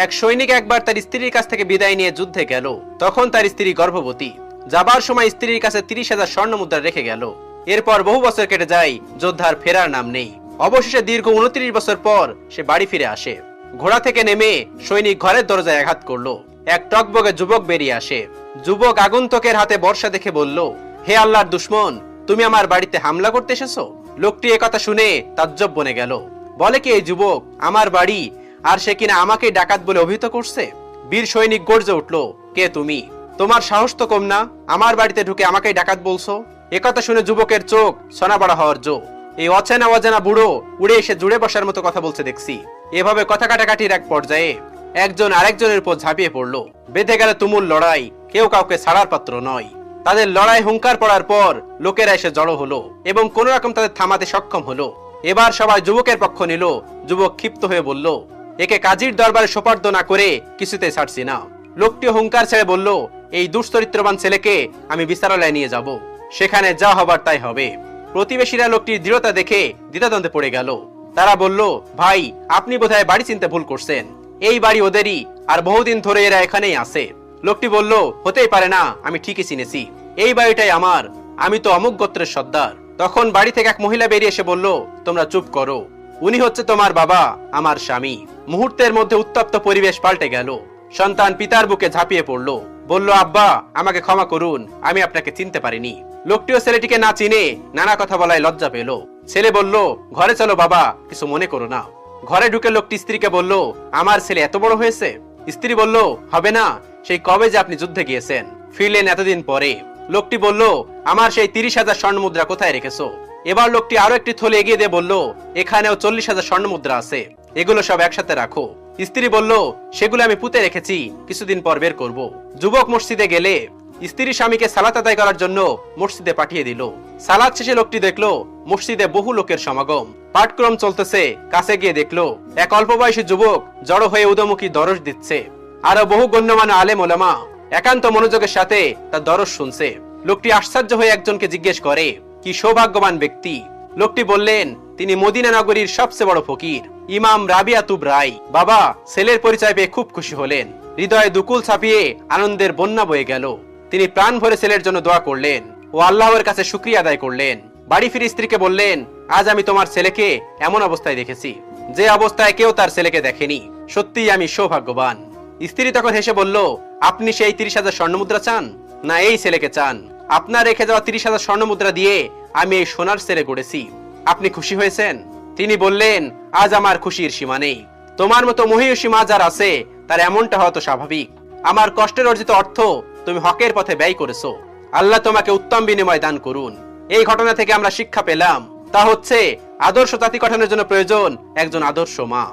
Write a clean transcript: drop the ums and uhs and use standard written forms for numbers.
এক সৈনিক একবার তার স্ত্রীর কাছ থেকে বিদায় নিয়ে যুদ্ধে গেল। তখন তার স্ত্রী গর্ভবতী। যাবার সময় স্ত্রীর কাছে 30,000 স্বর্ণ মুদ্রা রেখে গেল। এরপর বহু বছর কেটে যায়, যোদ্ধার ফেরার নাম নেই। অবশেষে দীর্ঘ 29 বছর পর সে বাড়ি ফিরে আসে। ঘোড়া থেকে নেমে সৈনিক ঘরের দরজায় আঘাত করলো। এক টকবগে যুবক বেরিয়ে আসে। যুবক আগন্তুকের হাতে বর্ষা দেখে বলল, হে আল্লাহর দুশমন, তুমি আমার বাড়িতে হামলা করতে এসেছো? লোকটি একথা শুনে তাজ্জব বনে গেল। বলে কি এই যুবক আমার বাড়ি, আর সে কিনা আমাকে ডাকাত বলে অভিহিত করছে? বীর সৈনিক গর্জে উঠল, কে তুমি? তোমার সাহস তো কম না, আমার বাড়িতে ঢুকে আমাকে ডাকাত বলছো? একথা শুনে যুবকের চোখ সোনাবড়া হওয়ার জো। এই অচেনা অজানা বুড়ো উড়ে এসে জুড়ে বসার মতো কথা বলছে দেখছি। এভাবে কথা কাটাকাটির এক পর্যায়ে একজন আরেকজনের উপর ঝাঁপিয়ে পড়লো। বেঁধে গেল তুমুল লড়াই। কেউ কাউকে ছাড়ার পাত্র নয়। তাদের লড়াই হুঙ্কার পড়ার পর লোকেরা এসে জড়ো হলো এবং কোন রকম তাদের থামাতে সক্ষম হলো। এবার সবাই যুবকের পক্ষ নিল। যুবক ক্ষিপ্ত হয়ে বলল, একে কাজীর দরবারে সোপর্দ না করে কিছুতে ছাড়ছি না। লোকটি হুঙ্কার ছেড়ে বলল, এই দুশ্চরিত্রবান ছেলেকে আমি বিচারালয়ে নিয়ে যাব, সেখানে যা হবার তাই হবে। প্রতিবেশীরা লোকটির দৃঢ়তা দেখে দ্বিধাদ্বন্দ্বে পড়ে গেল। তারা বলল, ভাই আপনি বোধহয় বাড়ি চিনতে ভুল করছেন। এই বাড়ি ওদেরই, আর বহুদিন ধরে এরা এখানেই আছে। লোকটি বলল, হতেই পারে না, আমি ঠিকই চিনেছি, এই বাড়িটাই আমার, আমি তো অমুক গোত্রের সর্দার। তখন বাড়ি থেকে এক মহিলা বেরিয়ে এসে বলল, তোমরা চুপ করো, উনি হচ্ছে তোমার বাবা, আমার স্বামী। মুহূর্তের মধ্যে উত্তপ্ত পরিবেশ পাল্টে গেল। সন্তান পিতার বুকে ঝাঁপিয়ে পড়ল, বলল, আব্বা আমাকে ক্ষমা করুন, আমি আপনাকে চিনতে পারিনি। লোকটিও ছেলেটিকে না চিনে নানা কথা বলায় লজ্জা পেল। ছেলে বলল, ঘরে চলো বাবা, কিছু মনে করো না। ঘরে ঢুকে লোকটি স্ত্রীকে বলল, আমার ছেলে এত বড় হয়েছে? স্ত্রী বলল, হবে না, সেই কবে যে আপনি যুদ্ধে গিয়েছেন, ফিরলেন এতদিন পরে। লোকটি বলল, আমার সেই 30,000 স্বর্ণ মুদ্রা কোথায় রেখেছো? এবার লোকটি আরো একটি থলে এগিয়ে দিয়ে বলল, এখানেও 40,000 স্বর্ণ মুদ্রা আছে, এগুলো সব একসাথে রাখো। স্ত্রী বলল, সেগুলো আমি পুঁতে রেখেছি, কিছুদিন পর বের করব। যুবক মসজিদে গেলে স্ত্রী স্বামীকে সালাত আদায় করার জন্য মসজিদে পাঠিয়ে দিল। সালাত শেষে লোকটি দেখলো মসজিদে বহু লোকের সমাগম, পাঠক্রম চলতেছে। কাছে গিয়ে দেখলো এক অল্প বয়সী যুবক জড়ো হয়ে উদমুখী দরস দিচ্ছে। আরো বহু গণ্যমান্য আলেম ওলামা একান্ত মনোযোগের সাথে তার দরস শুনছে। লোকটি আশ্চর্য হয়ে একজনকে জিজ্ঞেস করে, কি সৌভাগ্যবান ব্যক্তি? লোকটি বললেন, তিনি মদিনা নগরীর সবচেয়ে বড় ফকির ইমাম রাবিয়াতুব রাই। বাবা ছেলের পরিচয় পেয়ে খুব খুশি হলেন। হৃদয়ে দুকুল ছাপিয়ে আনন্দের বন্যা বয়ে গেল। তিনি প্রাণ ভরে ছেলের জন্য দোয়া করলেন ও আল্লাহর কাছে শুকরিয়া আদায় করলেন। বাড়ি ফিরে স্ত্রীকে বললেন, আজ আমি তোমার ছেলেকে এমন অবস্থায় দেখেছি যে অবস্থায় কেউ তার ছেলেকে দেখেনি। সত্যিই আমি সৌভাগ্যবান। স্ত্রী তখন হেসে বলল, আপনি সেই 30,000 স্বর্ণ মুদ্রা চান, না এই ছেলেকে চান? আপনার রেখে যাওয়া 30,000 স্বর্ণ মুদ্রা দিয়ে আমি এই সোনার ছেলে গড়েছি। আপনি খুশি হয়েছেন? তিনি বললেন, আজ আমার খুশির সীমা নেই। তোমার মতো মহিয়সী মা যার আছে তার এমনটা হওয়া তো স্বাভাবিক। আমার কষ্টের অর্জিত অর্থ তুমি হকের পথে ব্যয় করেছো। আল্লাহ তোমাকে উত্তম বিনিময় দান করুন। এই ঘটনা থেকে আমরা শিক্ষা পেলাম, তা হচ্ছে আদর্শ জাতি গঠনের জন্য প্রয়োজন একজন আদর্শ মা।